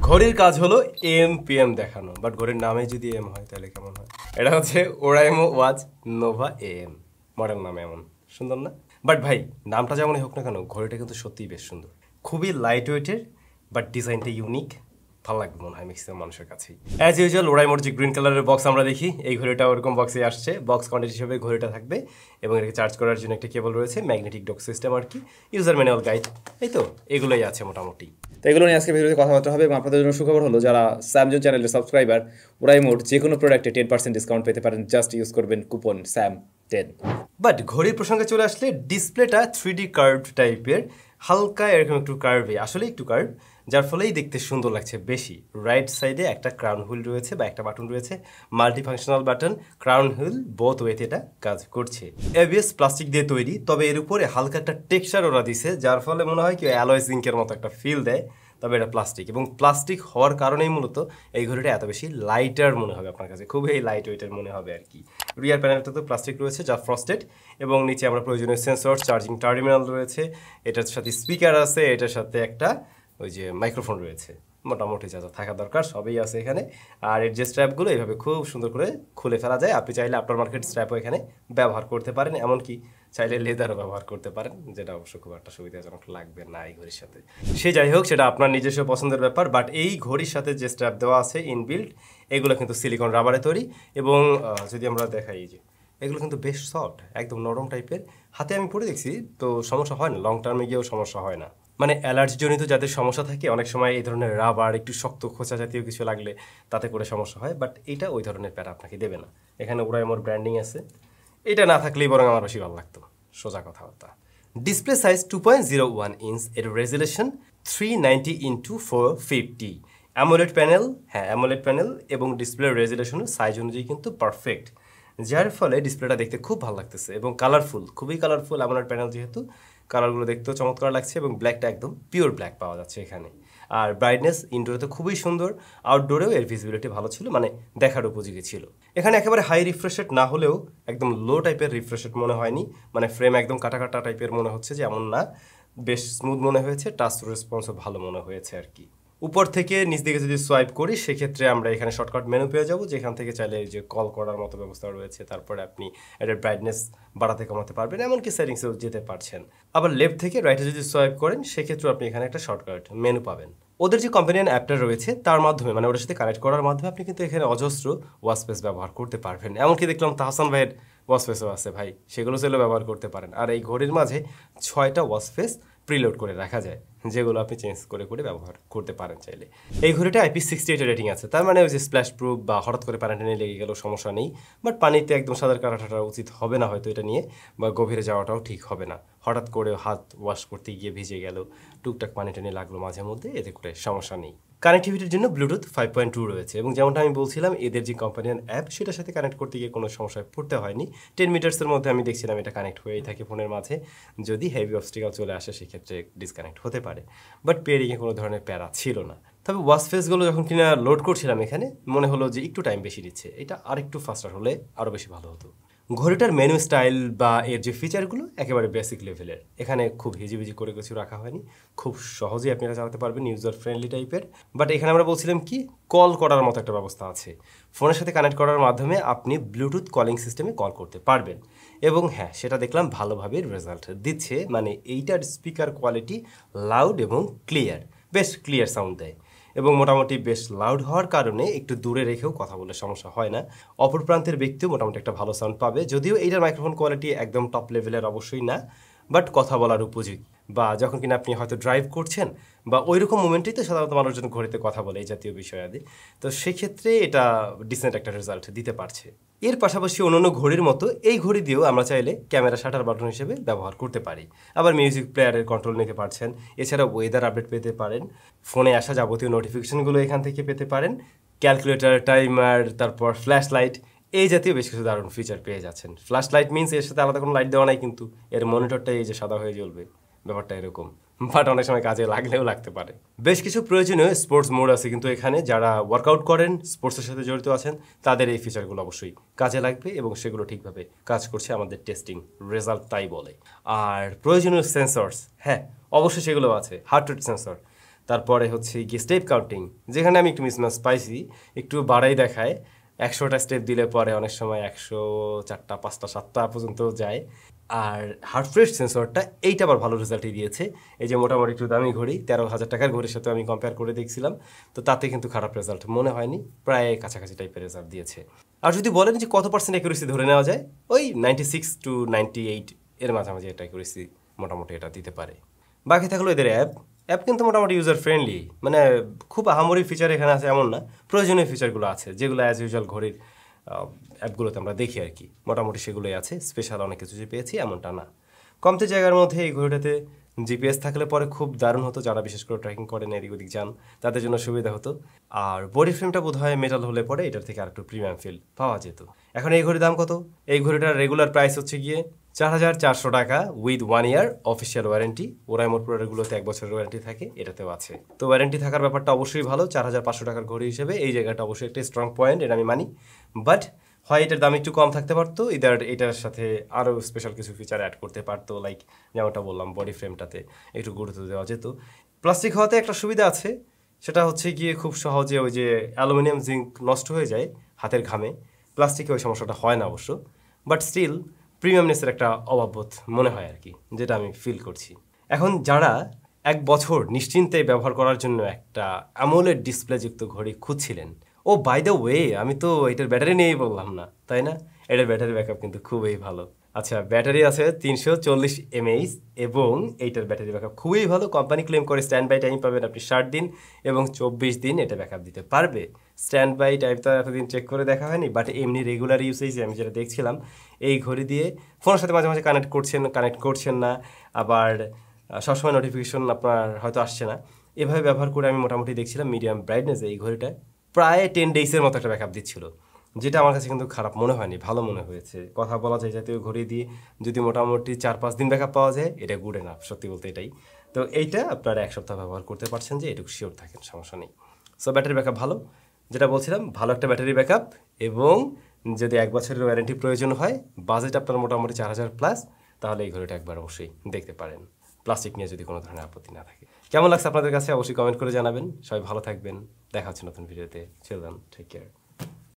ঘড়ির কাজ হলো এম পিএম দেখানো, বাট ঘড়ির নামে যদি এম হয় তাহলে কেমন হয়? এটা হচ্ছে Oraimo watch Nova M, model নাম এমন সুন্দর না? বাট ভাই নামটা যেমনই হোক না কেন, ঘড়িটা কিন্তু সত্যিই বেশ সুন্দর, খুবই লাইট ওয়েটের, বাট ডিজাইনটা ইউনিক, ভালো লাগবে মনে হয় ম্যাক্সিমাম মানুষের কাছেই। অ্যাজ ইউজুয়াল ওরাইমোর যে গ্রিন কালারের বক্স আমরা দেখি, এই ঘড়িটা ওরকম বক্সে আসছে, বক্স কন্টেন্ট হিসেবে ঘড়িটা থাকবে এবং এটাকে চার্জ করার জন্য একটা কেবল রয়েছে, ম্যাগনেটিক ডক সিস্টেম আর কি, ইউজার ম্যানুয়াল গাইড, এই তো এগুলোই আছে মোটামুটি। তো এগুলো নিয়ে আজকে ভিডিওতে কথাবার্তা হবে এবং আপনাদের জন্য সুখবর হলো, যারা স্যামজুন চ্যানেলের সাবস্ক্রাইবার, ওরাইমোর যে কোনো প্রোডাক্টে 10% ডিসকাউন্ট পেতে পারেন, জাস্ট ইউজ করবেন কুপন SAM10। বাট ঘড়ির প্রসঙ্গে চলে আসলে ডিসপ্লেটা 3D কার্ভ টাইপের, হালকা এরকম একটু কার্ভে, আসলে একটু কার্ভ, যার ফলেই দেখতে সুন্দর লাগছে বেশি। রাইট সাইডে একটা ক্রাউন হুইল রয়েছে বা একটা বাটন রয়েছে, multi functional button, crown wheel both ওয়েতে এটা কাজ করছে। এবিএস প্লাস্টিক দিয়ে তৈরি, তবে এর উপরে হালকা একটা টেক্সচার ওরা দিছে, যার ফলে মনে হয় কি অ্যালয় জিঙ্কের মতো একটা ফিল দেয়, তবে এটা প্লাস্টিক, এবং প্লাস্টিক হওয়ার কারণেই মূলত এই ঘড়িটা এত বেশি লাইটার মনে হবে আপনার কাছে, খুবই লাইট ওয়েটের মনে হবে আর কি। রিয়ার প্যানেলটা তো প্লাস্টিক রয়েছে যা ফ্রস্টেড, এবং নিচে আমরা প্রয়োজনীয় সেন্সর, চার্জিং টার্মিনাল রয়েছে, এটার সাথে স্পিকার আছে, এটার সাথে একটা ওই যে মাইক্রোফোন রয়েছে, মোটামুটি যা যা থাকা দরকার সবই আছে এখানে। আর এর যে স্ট্র্যাপগুলো এইভাবে খুব সুন্দর করে খুলে ফেলা যায়, আপনি চাইলে আফটার মার্কেট স্ট্র্যাপও এখানে ব্যবহার করতে পারেন, এমনকি চাইলে লেদারও ব্যবহার করতে পারেন, যেটা অবশ্য খুব একটা সুবিধাজনক লাগবে না এই ঘড়ির সাথে। সে যাই হোক, সেটা আপনার নিজস্ব পছন্দের ব্যাপার, বাট এই ঘড়ির সাথে যে স্ট্র্যাপ দেওয়া আছে ইনবিল্ড, এগুলো কিন্তু সিলিকন রাবারে তৈরি, এবং যদি আমরা দেখাই যে এগুলো কিন্তু বেশ সফট, একদম নরম টাইপের, হাতে আমি পরে দেখছি তো সমস্যা হয় না, লং টার্মে গিয়েও সমস্যা হয় না। মানে অ্যালার্জিজনিত যাদের সমস্যা থাকে, অনেক সময় এই ধরনের রাবার একটু শক্ত খোঁচা জাতীয় কিছু লাগলে তাতে করে সমস্যা হয়, বাট এটা ওই ধরনের প্যারা আপনাকে দেবে না। এখানে ওরাইমোর ব্র্যান্ডিং আছে, এটা না থাকলেই বরং আমার বেশি ভালো লাগতো, সোজা কথাবার্তা। ডিসপ্লে সাইজ 2.01 ইঞ্চ, এর রেজুলেশন 390x450, অ্যামোলেড প্যানেল, হ্যাঁ অ্যামোলেড প্যানেল, এবং ডিসপ্লের রেজুলেশনের সাইজ অনুযায়ী কিন্তু পারফেক্ট, যার ফলে ডিসপ্লেটা দেখতে খুব ভালো লাগতেছে এবং কালারফুল, খুবই কালারফুল। অ্যামোলেড প্যানেল যেহেতু, কালারগুলো দেখতেও চমৎকার লাগছে, এবং ব্ল্যাকটা একদম পিওর ব্ল্যাক পাওয়া যাচ্ছে এখানে। আর ব্রাইটনেস ইনডোরে তো খুবই সুন্দর, আউটডোরেও এর ভিজিবিলিটি ভালো ছিল, মানে দেখার উপযোগী ছিল। এখানে একেবারে হাই রিফ্রেশ রেট না হলেও একদম লো টাইপের রিফ্রেশ রেট মনে হয়নি, মানে ফ্রেম একদম কাটা কাটা টাইপের মনে হচ্ছে যে এমন না, বেশ স্মুথ মনে হয়েছে, টাচ রেসপন্সও ভালো মনে হয়েছে আর কি। উপর থেকে নিচ দিকে যদি সোয়াইপ করি, সেক্ষেত্রে আমরা এখানে শর্টকাট মেনু পেয়ে যাবো, যেখান থেকে চাইলে এই যে কল করার মতো ব্যবস্থা রয়েছে, তারপরে আপনি এটার ব্রাইটনেস বাড়াতে কমাতে পারবেন, এমনকি সেটিংসেও যেতে পারছেন। আবার লেফট থেকে রাইটে যদি সোয়াইপ করেন, সেক্ষেত্রে আপনি এখানে একটা শর্টকাট মেনু পাবেন। ওদের যে কম্পেনিয়ান অ্যাপটা রয়েছে তার মাধ্যমে, মানে ওটার সাথে কানেক্ট করার মাধ্যমে আপনি কিন্তু এখানে অজস্র ওয়াচ স্পেস ব্যবহার করতে পারবেন, এমনকি দেখলাম তাহসান ভাইয়ের ওয়াচ স্পেসও আছে ভাই, সেগুলো চাইলেও ব্যবহার করতে পারেন। আর এই ঘড়ির মাঝে 6টা ওয়াচ স্পেস প্রিলোড করে রাখা যায়, যেগুলো আপনি চেঞ্জ করে করে ব্যবহার করতে পারেন চাইলে। এই ঘড়িটা IP68 রেটিং আছে, তার মানে ওই যে স্প্ল্যাশ প্রুফ বা হঠাৎ করে পানি টানি লেগে গেলেও সমস্যা নেই, বাট পানিতে একদম সাঁতার কাটাটা উচিত হবে না হয়তো এটা নিয়ে, বা গভীরে যাওয়াটাও ঠিক হবে না, হঠাৎ করে হাত ওয়াশ করতে গিয়ে ভিজে গেল, টুকটাক পানি টানি লাগলো মাঝে মধ্যে, এতে করে সমস্যা নেই। কানেক্টিভিটির জন্য ব্লুটুথ 5.2 রয়েছে, এবং যেমনটা আমি বলছিলাম এদের যে কোম্পানিয়ান অ্যাপ, সেটার সাথে কানেক্ট করতে গিয়ে কোনো সমস্যায় পড়তে হয়নি। 10 মিটার্সের মধ্যে আমি দেখছিলাম এটা কানেক্ট হয়েই থাকে ফোনের মাঝে, যদি হেভি অবস্টিকাল চলে আসে সেক্ষেত্রে ডিসকানেক্ট হতে পারে, বাট পেয়ারিংয়ে কোনো ধরনের প্যারা ছিল না। তবে ওয়াচ ফেসগুলো যখন কিনা লোড করছিলাম এখানে, মনে হলো যে একটু টাইম বেশি দিচ্ছে, এটা আরেকটু ফাস্টার হলে আরও বেশি ভালো হতো। ঘড়িটার মেনু স্টাইল বা এর যে ফিচারগুলো একেবারে বেসিক লেভেলের, এখানে খুব হিজিবিজি করে কিছু রাখা হয়নি, খুব সহজেই আপনি এটা চালাতে পারবেন, ইউজার ফ্রেন্ডলি টাইপের। বাট এখানে আমরা বলছিলাম কি, কল করার মতো একটা ব্যবস্থা আছে, ফোনের সাথে কানেক্ট করার মাধ্যমে আপনি ব্লুটুথ কলিং সিস্টেমে কল করতে পারবেন, এবং হ্যাঁ সেটা দেখলাম ভালোভাবে রেজাল্ট দিচ্ছে, মানে এইটার স্পিকার কোয়ালিটি লাউড এবং ক্লিয়ার, বেশ ক্লিয়ার সাউন্ড দেয়, এবং মোটামুটি বেশ লাউড হওয়ার কারণে একটু দূরে রেখেও কথা বলে সমস্যা হয় না, অপর প্রান্তের ব্যক্তিও মোটামুটি একটা ভালো সাউন্ড পাবে, যদিও এইটার মাইক্রোফোন কোয়ালিটি একদম টপ লেভেলের অবশ্যই না, বাট কথা বলার উপযোগী, বা যখন কিনা আপনি হয়তো ড্রাইভ করছেন বা ওই রকম মোমেন্টেই তো সাধারণত মানুষজন ঘড়িতে কথা বলে এই জাতীয় বিষয়াদি, তো সেক্ষেত্রে এটা ডিসেন্ট একটা রেজাল্ট দিতে পারছে। এর পাশাপাশি অন্যান্য ঘড়ির মতো এই ঘড়ি দিয়েও আমরা চাইলে ক্যামেরা শাটার বাটন হিসেবে ব্যবহার করতে পারি, আবার মিউজিক প্লেয়ারের কন্ট্রোল নিতে পারছেন, এছাড়া ওয়েদার আপডেট পেতে পারেন, ফোনে আসা যাবতীয় নোটিফিকেশনগুলো এখান থেকে পেতে পারেন, ক্যালকুলেটর, টাইমার, তারপর ফ্ল্যাশ লাইট, এই জাতীয় বেশ কিছু দারুণ ফিচার পেয়ে যাচ্ছেন। ফ্ল্যাশ লাইট মিনস এর সাথে আলাদা কোনো লাইট দেওয়া নাই, কিন্তু এর মনিটরটাই এই যে সাদা হয়ে জ্বলবে, ব্যাপারটা এরকম, বাট অনেক সময় কাজে লাগলেও লাগতে পারে। বেশ কিছু প্রয়োজনীয় স্পোর্টস মোড আছে কিন্তু এখানে, যারা ওয়ার্কআউট করেন, স্পোর্টসের সাথে জড়িত আছেন, তাদের এই ফিচারগুলো অবশ্যই কাজে লাগবে, এবং সেগুলো ঠিকভাবে কাজ করছে, আমাদের টেস্টিং রেজাল্ট তাই বলে। আর প্রয়োজনীয় সেন্সরস, হ্যাঁ অবশ্যই সেগুলো আছে, হার্ট রেট সেন্সর, তারপরে হচ্ছে গিয়ে স্টেপ কাউন্টিং, যেখানে আমি একটু মিসম্যাচ পাইছি, একটু বাড়াই দেখায়, 100টা স্টেপ দিলে পরে অনেক সময় 104টা 5টা 7টা পর্যন্ত যায়। আর হার্ট রেট সেন্সরটা এইটা আবার ভালো রেজাল্টই দিয়েছে। এই যে মোটামুটি একটু দামি ঘড়ি, 13,000 টাকার ঘড়ির সাথে আমি কম্পেয়ার করে দেখছিলাম, তো তাতে কিন্তু খারাপ রেজাল্ট মনে হয়নি, প্রায় কাছাকাছি টাইপের রেজাল্ট দিয়েছে। আর যদি বলেন যে কত পার্সেন্ট অ্যাকুরেসি ধরে নেওয়া যায়, ওই 96 to 98 এর মাঝামাঝি একটা অ্যাকুরেসি মোটামুটি এটা দিতে পারে। বাকি থাকলো এদের অ্যাপ কিন্তু মোটামুটি ইউজার ফ্রেন্ডলি, মানে খুব আহামরি ফিচার এখানে আছে এমন না, প্রয়োজনীয় ফিচারগুলো আছে যেগুলো অ্যাজ ইউজুয়াল ঘড়ির অ্যাপগুলোতে আমরা দেখি আর কি, মোটামুটি সেগুলোই আছে। স্পেশাল অনেক কিছু যে পেয়েছি এমনটা না। কমতে জায়গার মধ্যে এই ঘড়িটাতে জিপিএস থাকলে পরে খুব দারুণ হতো, যারা বিশেষ করে ট্র্যাকিং করেন এদিক ওদিক যান তাদের জন্য সুবিধা হতো। আর বডি ফ্রেমটা বোধ হয় মেটাল হলে পরে এটার থেকে আর একটু প্রিমিয়াম ফিল পাওয়া যেত। এখন এই ঘড়ির দাম কত? এই ঘড়িটার রেগুলার প্রাইস হচ্ছে গিয়ে 4,400 টাকা উইথ 1 ইয়ার অফিসিয়াল ওয়ারেন্টি। ওরাইমোর প্রোডাক্টগুলোতে 1 বছরের ওয়ারেন্টি থাকে, এটাতেও আছে। তো ওয়ারেন্টি থাকার ব্যাপারটা অবশ্যই ভালো। 4,500 টাকার ঘড়ি হিসেবে এই জায়গাটা অবশ্যই একটা স্ট্রং পয়েন্ট, এটা আমি মানি। বাট হয় এটার দাম একটু কম থাকতে পারতো, এটার সাথে আরও স্পেশাল কিছু ফিচার অ্যাড করতে পারতো, লাইক যেমনটা বললাম বডি ফ্রেমটাতে একটু গুরুত্ব দেওয়া যেত। প্লাস্টিক হওয়াতে একটা সুবিধা আছে, সেটা হচ্ছে গিয়ে খুব সহজে ওই যে অ্যালুমিনিয়াম জিঙ্ক নষ্ট হয়ে যায় হাতের ঘামে, প্লাস্টিকে ওই সমস্যাটা হয় না অবশ্য। বাট স্টিল প্রিমিয়ামনেসের একটা অভাববোধ মনে হয় আর কি, যেটা আমি ফিল করছি। এখন যারা 1 বছর নিশ্চিন্তে ব্যবহার করার জন্য একটা অ্যামোলেড ডিসপ্লেযুক্ত ঘড়ি খুঁজছিলেন, ও বাই দ্য ওয়ে আমি তো এটার ব্যাটারি নিয়েই বললাম না, তাই না? এটার ব্যাটারি ব্যাকআপ কিন্তু খুবই ভালো। আচ্ছা, ব্যাটারি আছে 340 mAh এবং এইটার ব্যাটারি ব্যাকআপ খুবই ভালো। কোম্পানি ক্লেম করে স্ট্যান্ড বাই টাইম পাবেন আপনি 60 দিন এবং 24 দিন এটা ব্যাকআপ দিতে পারবে। স্ট্যান্ড বাই টাইম তো এতদিন চেক করে দেখা হয়নি, বাট এমনি রেগুলার ইউসেজে আমি যেটা দেখছিলাম, এই ঘড়ি দিয়ে ফোনের সাথে মাঝে মাঝে কানেক্ট করছেন না, আবার সবসময় নোটিফিকেশন আপনার হয়তো আসছে না, এভাবে ব্যবহার করে আমি মোটামুটি দেখছিলাম মিডিয়াম ব্রাইটনেসে এই ঘড়িটা প্রায় 10 ডেইসের মতো একটা ব্যাকআপ দিচ্ছিল, যেটা আমার কাছে কিন্তু খারাপ মনে হয়নি, ভালো মনে হয়েছে। কথা বলা যায় জাতীয় ঘড়ি দিয়ে যদি মোটামুটি 4-5 দিন ব্যাকআপ পাওয়া যায়, এটা গুড এনাফ, সত্যি বলতে এটাই। তো এইটা আপনারা 1 সপ্তাহ ব্যবহার করতে পারছেন, যে এটুকু শিওর থাকেন, সমস্যা নেই। সো ব্যাটারি ব্যাকআপ ভালো, যেটা বলছিলাম, ভালো একটা ব্যাটারি ব্যাকআপ, এবং যদি 1 বছরের ওয়ারেন্টি প্রয়োজন হয়, বাজেট আপনার মোটামুটি 4,000 প্লাস, তাহলে এই ঘড়িটা একবার অবশ্যই দেখতে পারেন, প্লাস্টিক নিয়ে যদি কোনো ধরনের আপত্তি না থাকে। কেমন লাগছে আপনাদের কাছে অবশ্যই কমেন্ট করে জানাবেন। সবাই ভালো থাকবেন, দেখা হচ্ছে নতুন ভিডিওতে। Children, take care.